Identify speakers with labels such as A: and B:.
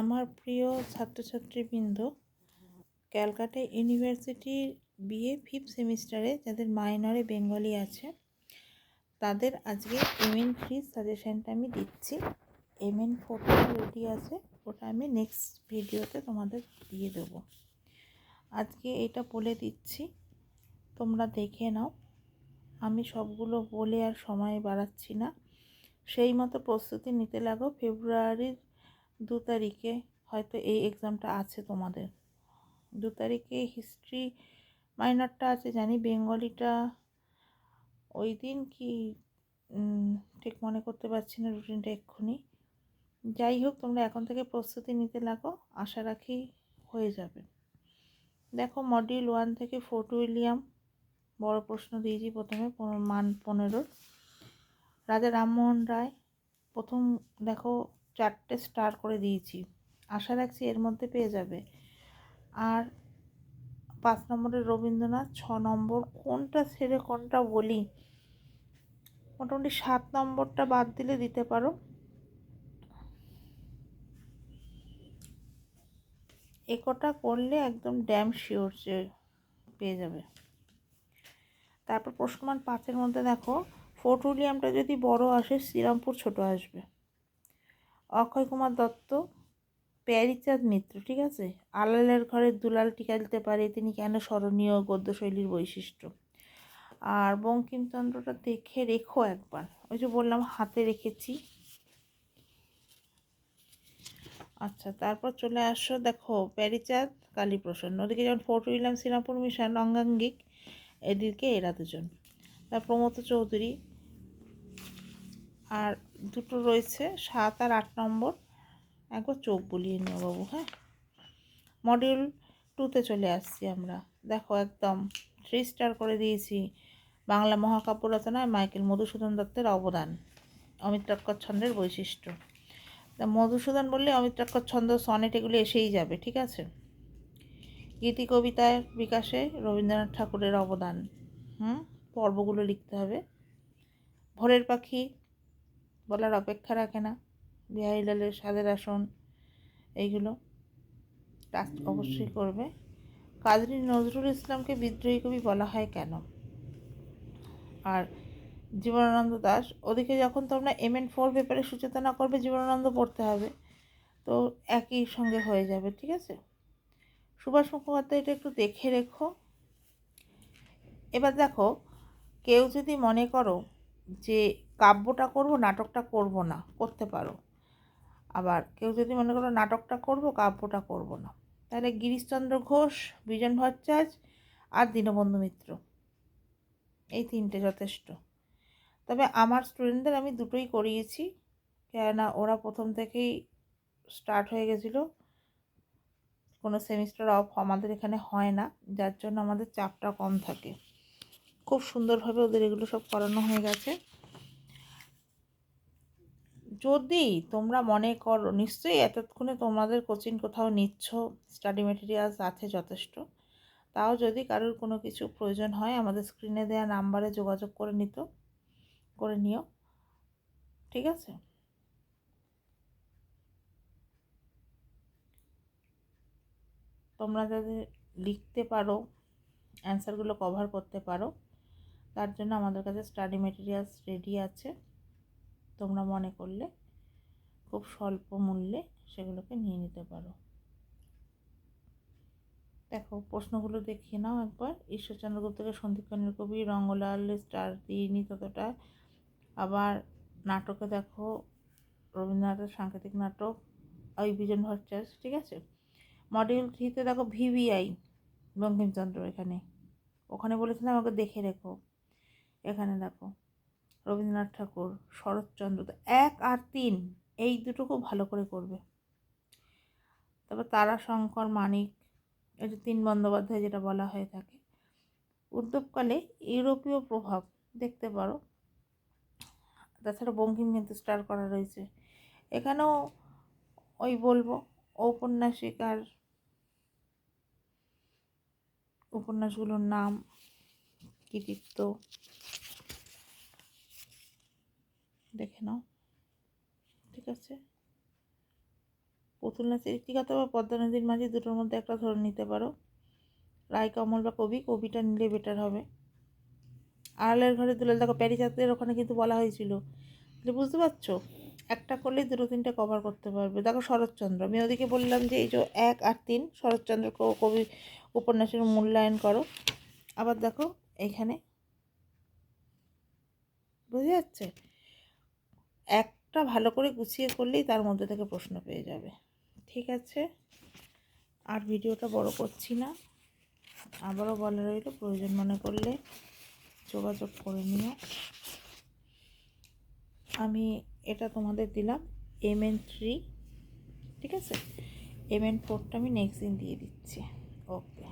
A: আমার প্রিয় ছাত্রছাত্রীবৃন্দ, ক্যালকাটা ইউনিভার্সিটির বিএ ফিফথ সেমিস্টারে যাদের মাইনরে বেঙ্গলি আছে তাদের আজকে এমএন ফ্রি সাজেশানটা আমি দিচ্ছি। এমএন ফোরটা রেডি আছে, ওটা আমি নেক্সট ভিডিওতে তোমাদের দিয়ে দেবো। আজকে এটা বলে দিচ্ছি, তোমরা দেখে নাও। আমি সবগুলো বলে আর সময় বাড়াচ্ছি না, সেই মতো প্রস্তুতি নিতে লাগো। ফেব্রুয়ারির 2 তারিখে হয়তো এই এক্সামটা আছে তোমাদের। 2 তারিখে হিস্ট্রি মাইনরটা আছে জানি, বেঙ্গলিটা ওই দিন কি ঠিক মনে করতে পারছি না রুটিনটা এক্ষুনি। যাই হোক, তোমরা এখন থেকে প্রস্তুতি নিতে লাগো, আশা রাখি হয়ে যাবে। দেখো, মডিউল 1 থেকে ফোর্ট উইলিয়াম বড় প্রশ্ন দিয়েছি প্রথমে, মান 15। রাজা রামমোহন রায় প্রথম দেখো 4টে স্টার করে দিয়েছি, আশা রাখছি এর মধ্যে পেয়ে যাবে। আর 5 নম্বরের রবীন্দ্রনাথ, 6 নম্বর কোনটা ছেড়ে কোনটা বলি, মোটামুটি 7 নম্বরটা বাদ দিলে দিতে পারো। একটা করলে একদম ড্যাম শিওর যে পেয়ে যাবে। তারপর প্রশ্নমান 5-এর মধ্যে দেখো, ফোর্ট উইলিয়ামটা যদি বড় আসে, শ্রীরামপুর ছোট আসবে। অক্ষয় কুমার দত্ত, প্যারীচাঁদ মিত্র, ঠিক আছে। আলালের ঘরের দুলাল টিকা দিতে পারে, তিনি কেন স্মরণীয় গদ্যশৈলীর বৈশিষ্ট্য। আর বঙ্কিমচন্দ্রটা দেখে রেখো একবার, ওই যে বললাম হাতে রেখেছি। আচ্ছা, তারপর চলে আসো, দেখো প্যারীচাঁদ কালীপ্রসন্ন, ওদিকে যেমন ফোর্ট উইলিয়াম শ্রীরামপুর মিশন অঙ্গাঙ্গিক, এদিকে এরা দুজন। তার প্রমথ চৌধুরী, আর দুটো রয়েছে 7 আর 8 নম্বর, একবার চোখ বুলিয়ে নিও বাবু। হ্যাঁ, মডিউল 2-তে চলে আসছি আমরা। দেখো একদম 3 স্টার করে দিয়েছি। বাংলা মহাকাব্য রচনায় মাইকেল মধুসূদন দত্তের অবদান, অমিত্রাক্ষর ছন্দের বৈশিষ্ট্য। তা মধুসূদন বললে অমিত্রাক্ষর ছন্দ, সনেট এগুলো এসেই যাবে, ঠিক আছে। গীতি কবিতার বিকাশে রবীন্দ্রনাথ ঠাকুরের অবদান, পর্বগুলো লিখতে হবে। ভোরের পাখি বলার অপেক্ষা রাখে না, বিহারীলালের স্বাদের আসন, এইগুলো টাচ অবশ্যই করবে। কাজী নজরুল ইসলামকে বিদ্রোহী কবি বলা হয় কেন। আর জীবনানন্দ দাশ, ওদিকে যখন তোমরা MN4 পেপারে সচেতনা করবে, জীবনানন্দ পড়তে হবে, তো একই সঙ্গে হয়ে যাবে, ঠিক আছে। সুভাষ মুখোপাধ্যায়, এটা একটু দেখে রেখো। এবার দেখো, কেউ যদি মনে করো যে কাব্যটা করব নাটকটা করব না, করতে পারো। আবার কেউ যদি মনে করো নাটকটা করব কাব্যটা করব না, তাহলে গিরিশচন্দ্র ঘোষ, বিজন ভট্টাচার্য আর দীনবন্ধু মিত্র, এই 3টে যথেষ্ট। তবে আমার স্টুডেন্টদের আমি দুটোই করিয়েছি, কেননা ওরা প্রথম থেকেই স্টার্ট হয়ে গেছিলো, কোনো সেমিস্টার অফ আমাদের এখানে হয় না, যার জন্য আমাদের চাপটা কম থাকে। খুব সুন্দরভাবে ওদের এগুলো সব করানো হয়ে গেছে। যদি তোমরা মনে করো, নিশ্চয়ই এতক্ষণে তোমাদের কোচিং কোথাও নিচ্ছ, স্টাডি মেটেরিয়ালস আছে যথেষ্ট, তাও যদি কারোর কোনো কিছু প্রয়োজন হয় আমাদের স্ক্রিনে দেওয়া নাম্বারে যোগাযোগ করে নিও, ঠিক আছে। তোমরা যদি লিখতে পারো, অ্যান্সারগুলো কভার করতে পারো, তার জন্য আমাদের কাছে স্টাডি মেটেরিয়ালস রেডি আছে। তোমরা মনে করলে খুব স্বল্প মূল্যে সেগুলোকে নিয়ে নিতে পারো। দেখো প্রশ্নগুলো দেখিয়ে নাও একবার। ঈশ্বরচন্দ্র গুপ্তকে সন্ধিক্ষণের কবি, রঙ্গলাল স্টার দিইনি ততটা। আবার নাটকে দেখো রবীন্দ্রনাথের সাংকেতিক নাটক, ওই বিজন ভট্টাচার্য, ঠিক আছে। মডিউল 3-তে দেখো VVI বঙ্কিমচন্দ্র, ওখানে বলেছিলাম আমাকে দেখে রেখো। এখানে দেখো রবীন্দ্রনাথ ঠাকুর, শরৎচন্দ্র, 1 আর 3 এই দুটো খুব ভালো করে করবে। তারপর তারাশঙ্কর মানিক, এটা 3 বন্দ্যোপাধ্যায় যেটা বলা হয়ে থাকে। উদ্যোগকালে ইউরোপীয় প্রভাব দেখতে পারো। তাছাড়া বঙ্কিম কিন্তু স্টার করা রয়েছে এখানেও। ওই বলবো ঔপন্যাসিক আর উপন্যাসগুলোর নাম, কৃতিত্ব দেখে নাও, ঠিক আছে। পুতুল নাচের ইতিকথা বা পদ্মা নদীর মাঝি দুটোর মধ্যে একটা ধরে নিতে পারো। রায় কমল বা কবিটা নিলে বেটার হবে। আড়ালের ঘরে দুলাল, দেখো প্যারিচাঁদের ওখানে কিন্তু বলা হয়েছিল যে, বুঝতে পারছো, একটা করলেই দুটো তিনটে কভার করতে পারবে। দেখো শরৎচন্দ্র, আমি ওদিকে বললাম যে এই যে 1 আর 3 শরৎচন্দ্র কবি উপন্যাসের মূল্যায়ন করো। আবার দেখো এখানে বুঝে যাচ্ছে, একটা ভালো করে গুছিয়ে করলেই তার মধ্যে থেকে প্রশ্ন পেয়ে যাবে। ঠিক আছে, আর ভিডিওটা বড় করছি না। আবারও বলা রইল, প্রয়োজন মনে করলে যোগাযোগ করে নিও। আমি এটা তোমাদের দিলাম MN3, ঠিক আছে। MN4টা আমি নেক্সট দিন দিয়ে দিচ্ছি। ওকে।